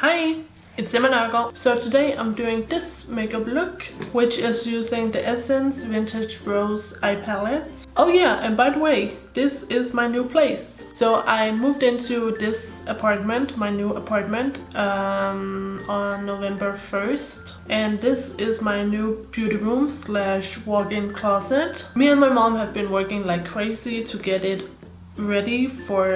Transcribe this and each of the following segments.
Hi, it's Nørgaard. So today I'm doing this makeup look, which is using the Essence Vintage Rose Eye Palette. Oh yeah, and by the way, this is my new place. So I moved into this apartment, my new apartment, on November 1st. And this is my new beauty room slash walk-in closet. Me and my mom have been working like crazy to get it ready for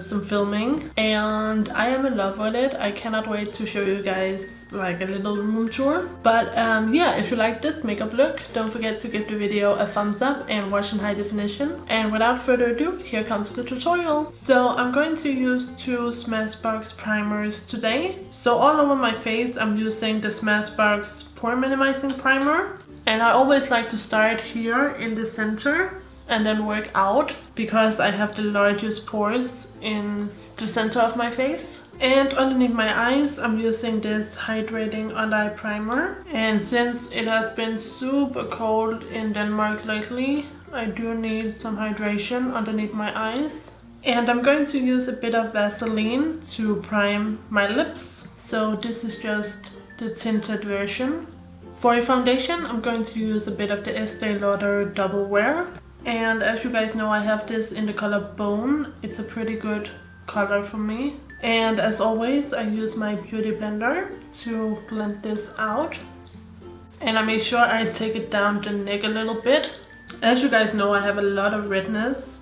some filming, and I am in love with it. I cannot wait to show you guys like a little room tour. But yeah, if you like this makeup look, don't forget to give the video a thumbs up and watch in high definition. And without further ado, here comes the tutorial. So I'm going to use two Smashbox primers today. So all over my face I'm using the Smashbox Pore Minimizing Primer, and I always like to start here in the center and then work out because I have the largest pores in the center of my face. And underneath my eyes I'm using this Hydrating Under Eye Primer, and since it has been super cold in Denmark lately, I do need some hydration underneath my eyes. And I'm going to use a bit of Vaseline to prime my lips. So this is just the tinted version. For a foundation I'm going to use a bit of the Estée Lauder Double Wear. And as you guys know, I have this in the color Bone. It's a pretty good color for me. And as always, I use my beauty blender to blend this out. And I make sure I take it down the neck a little bit. As you guys know, I have a lot of redness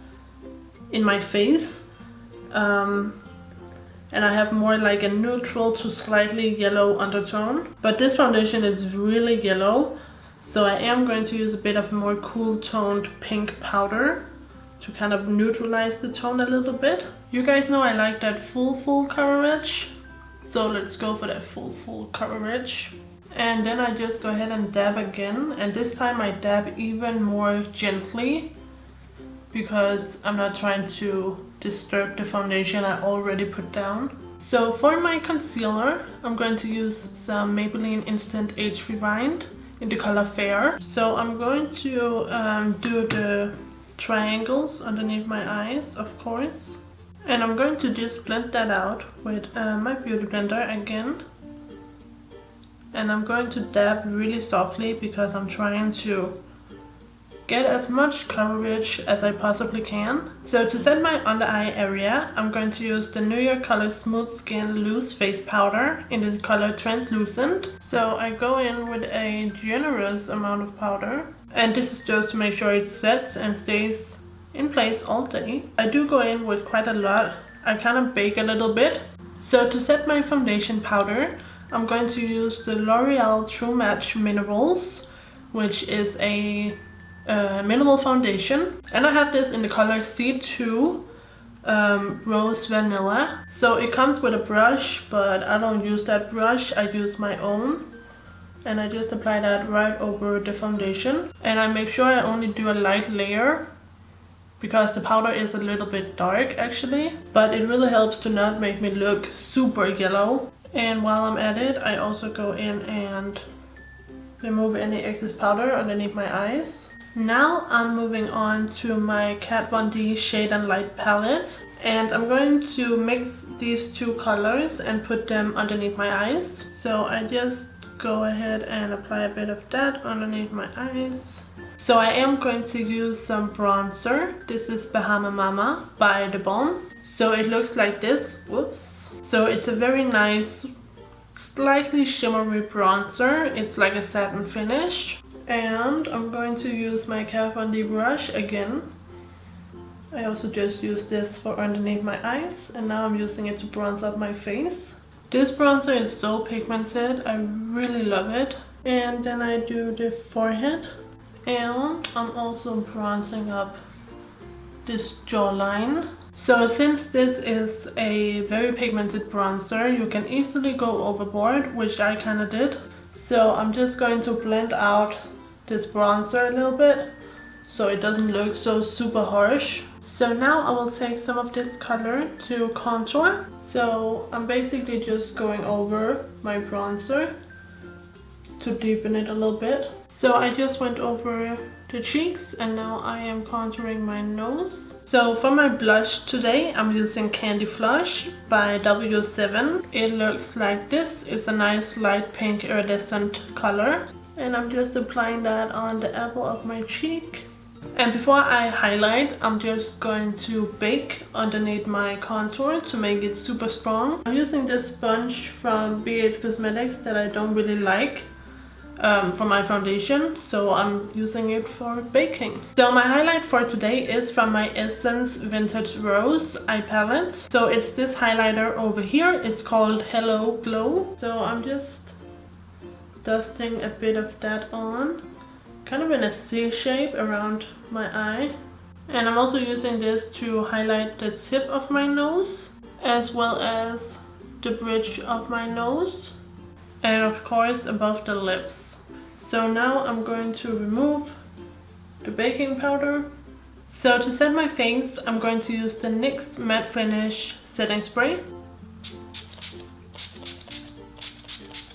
in my face. And I have more like a neutral to slightly yellow undertone. But this foundation is really yellow. So I am going to use a bit of more cool toned pink powder to kind of neutralize the tone a little bit. You guys know I like that full coverage. So let's go for that full coverage. And then I just go ahead and dab again. And this time I dab even more gently because I'm not trying to disturb the foundation I already put down. So for my concealer, I'm going to use some Maybelline Instant Age Rewind in the color Fair. So I'm going to do the triangles underneath my eyes, of course. And I'm going to just blend that out with my beauty blender again. And I'm going to dab really softly because I'm trying to get as much coverage as I possibly can. So to set my under eye area, I'm going to use the Nørgaard color Smooth Skin Loose Face Powder in the color Translucent. So I go in with a generous amount of powder, and this is just to make sure it sets and stays in place all day. I do go in with quite a lot. I kind of bake a little bit. So to set my foundation powder, I'm going to use the L'Oreal True Match Minerals, which is a mineral foundation, and I have this in the color C2 Rose Vanilla. So it comes with a brush, but I don't use that brush, I use my own, and I just apply that right over the foundation. And I make sure I only do a light layer because the powder is a little bit dark actually, but it really helps to not make me look super yellow. And while I'm at it, I also go in and remove any excess powder underneath my eyes. Now I'm moving on to my Kat Von D Shade and Light palette, and I'm going to mix these two colors and put them underneath my eyes. So I just go ahead and apply a bit of that underneath my eyes. So I am going to use some bronzer. This is Bahama Mama by the Balm. So it looks like this. Whoops. So it's a very nice, slightly shimmery bronzer. It's like a satin finish. And I'm going to use my Kat Von D brush again. I also just use this for underneath my eyes, and now I'm using it to bronze up my face. This bronzer is so pigmented, I really love it. And then I do the forehead, and I'm also bronzing up this jawline. So since this is a very pigmented bronzer, you can easily go overboard, which I kind of did. So I'm just going to blend out this bronzer a little bit so it doesn't look so super harsh. So now I will take some of this color to contour. So I'm basically just going over my bronzer to deepen it a little bit. So I just went over the cheeks, and now I am contouring my nose. So for my blush today, I'm using Candy Flush by W7. It looks like this. It's a nice light pink iridescent color. And I'm just applying that on the apple of my cheek. And before I highlight, I'm just going to bake underneath my contour to make it super strong. I'm using this sponge from BH Cosmetics that I don't really like for my foundation, so I'm using it for baking. So my highlight for today is from my Essence Vintage Rose eye palette. So it's this highlighter over here. It's called Hello Glow. So I'm just dusting a bit of that on, kind of in a C shape around my eye. And I'm also using this to highlight the tip of my nose as well as the bridge of my nose, and of course above the lips. So now I'm going to remove the baking powder. So to set my face, I'm going to use the NYX Matte Finish Setting Spray.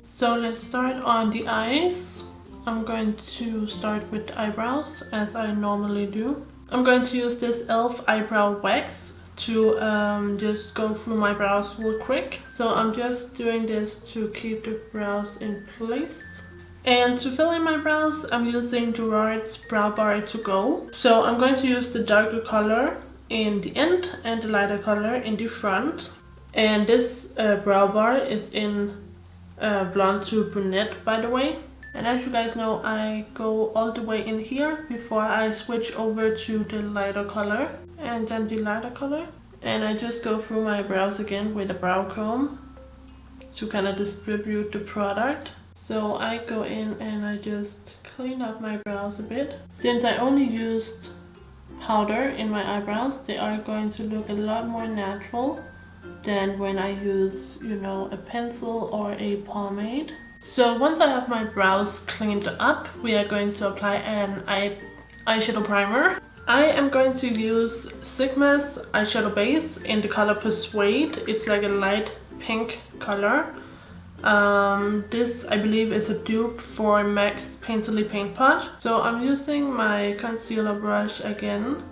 So let's start on the eyes. I'm going to start with the eyebrows as I normally do. I'm going to use this e.l.f. eyebrow wax to just go through my brows real quick. So I'm just doing this to keep the brows in place. And to fill in my brows, I'm using Jord's Brow Bar to Go. So I'm going to use the darker color in the end and the lighter color in the front. And this brow bar is in blonde to brunette, by the way. And as you guys know, I go all the way in here before I switch over to the lighter color and then the lighter color. And I just go through my brows again with a brow comb to kind of distribute the product. So I go in and I just clean up my brows a bit. Since I only used powder in my eyebrows, they are going to look a lot more natural than when I use, you know, a pencil or a pomade. So once I have my brows cleaned up, we are going to apply an eyeshadow primer. I am going to use Sigma's eyeshadow base in the color Persuade. It's like a light pink color. This I believe is a dupe for MAC's Painterly Paint Pot. So I'm using my concealer brush again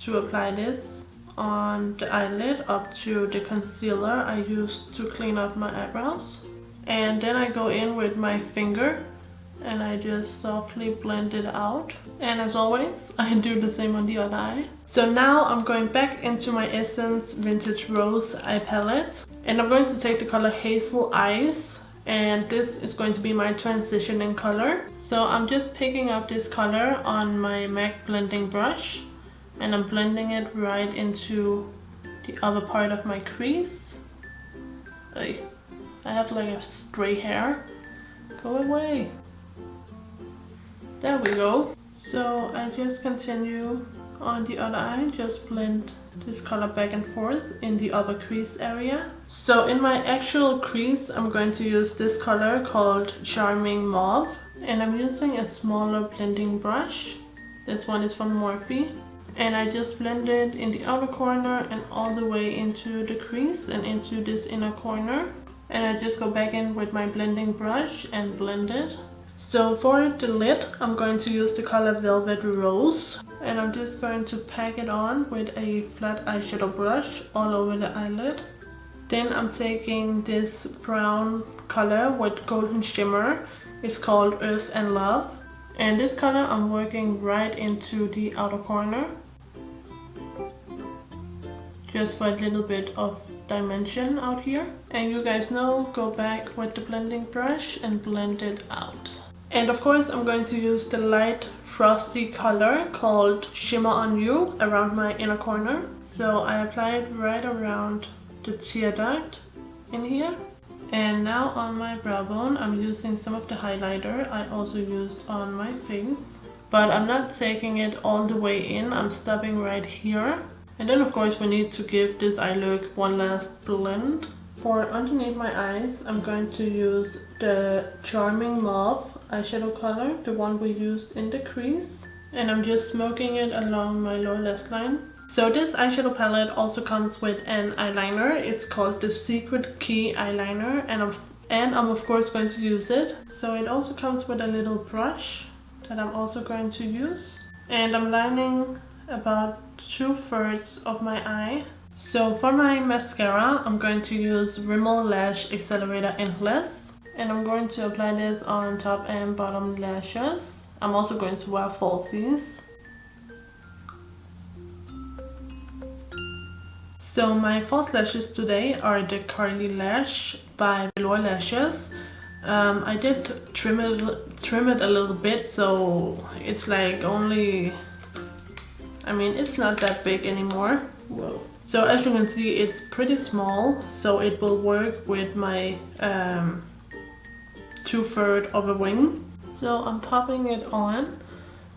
to apply this on the eyelid up to the concealer I used to clean up my eyebrows. And then I go in with my finger and I just softly blend it out. And as always, I do the same on the other eye. So now I'm going back into my Essence Vintage Rose eye palette. And I'm going to take the color Hazel Eyes, and this is going to be my transitioning color. So I'm just picking up this color on my MAC blending brush and I'm blending it right into the other part of my crease. I have like a stray hair. Go away. There we go. So I just continue on the other eye, just blend this color back and forth in the other crease area. So in my actual crease, I'm going to use this color called Charming Mauve, and I'm using a smaller blending brush. This one is from Morphe, and I just blend it in the outer corner and all the way into the crease and into this inner corner. And I just go back in with my blending brush and blend it. So for the lid, I'm going to use the color Velvet Rose, and I'm just going to pack it on with a flat eyeshadow brush all over the eyelid. Then I'm taking this brown color with golden shimmer. It's called Earth and Love. And this color I'm working right into the outer corner, just for a little bit of dimension out here. And you guys know, go back with the blending brush and blend it out. And of course I'm going to use the light frosty color called Shimmer on You around my inner corner. So I apply it right around the tear duct in here. And now on my brow bone I'm using some of the highlighter I also used on my face. But I'm not taking it all the way in, I'm stopping right here. And then of course we need to give this eye look one last blend. For underneath my eyes I'm going to use the Charming Mauve eyeshadow color, the one we used in the crease. And I'm just smoking it along my lower lash line. So this eyeshadow palette also comes with an eyeliner. It's called the Secret Key eyeliner, and I'm of course going to use it. So it also comes with a little brush that I'm also going to use. And I'm lining about 2/3 of my eye. So for my mascara, I'm going to use Rimmel Lash Accelerator Endless. And I'm going to apply this on top and bottom lashes. I'm also going to wear falsies. So my false lashes today are the Curly Lash by Velour Lashes. I did trim it a little bit, so it's like only, I mean, it's not that big anymore. Whoa. So as you can see, it's pretty small, so it will work with my 2/3 of a wing. So I'm popping it on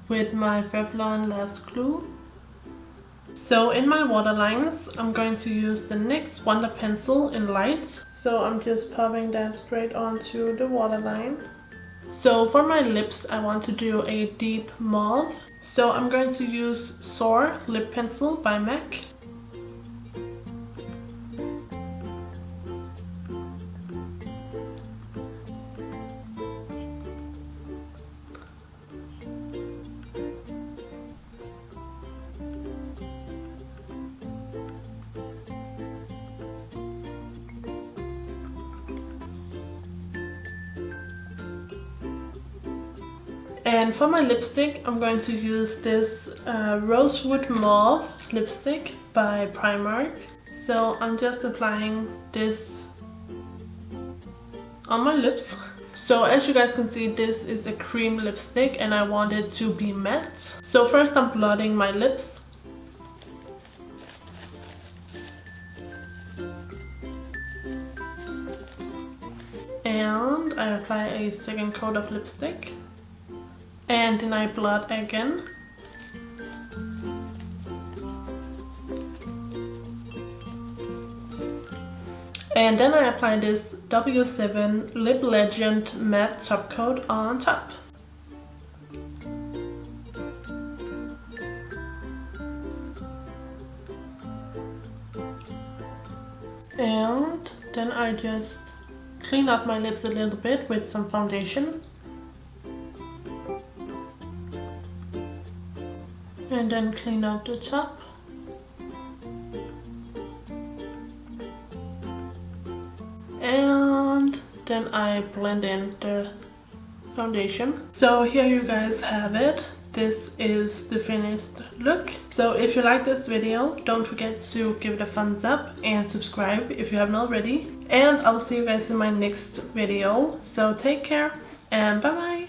with my Revlon Last Glue. So in my waterlines, I'm going to use the NYX Wonder Pencil in light. So I'm just popping that straight onto the waterline. So for my lips, I want to do a deep mauve. So I'm going to use Soar Lip Pencil by MAC. And for my lipstick, I'm going to use this Rosewood Mauve lipstick by Primark. So I'm just applying this on my lips. So as you guys can see, this is a cream lipstick and I want it to be matte. So first I'm blotting my lips. And I apply a second coat of lipstick. And then I blot again. And then I apply this W7 Lip Legend matte top coat on top. And then I just clean up my lips a little bit with some foundation. And then clean out the top. And then I blend in the foundation. So here you guys have it. This is the finished look. So if you like this video, don't forget to give it a thumbs up and subscribe if you haven't already. And I'll see you guys in my next video. So take care and bye bye.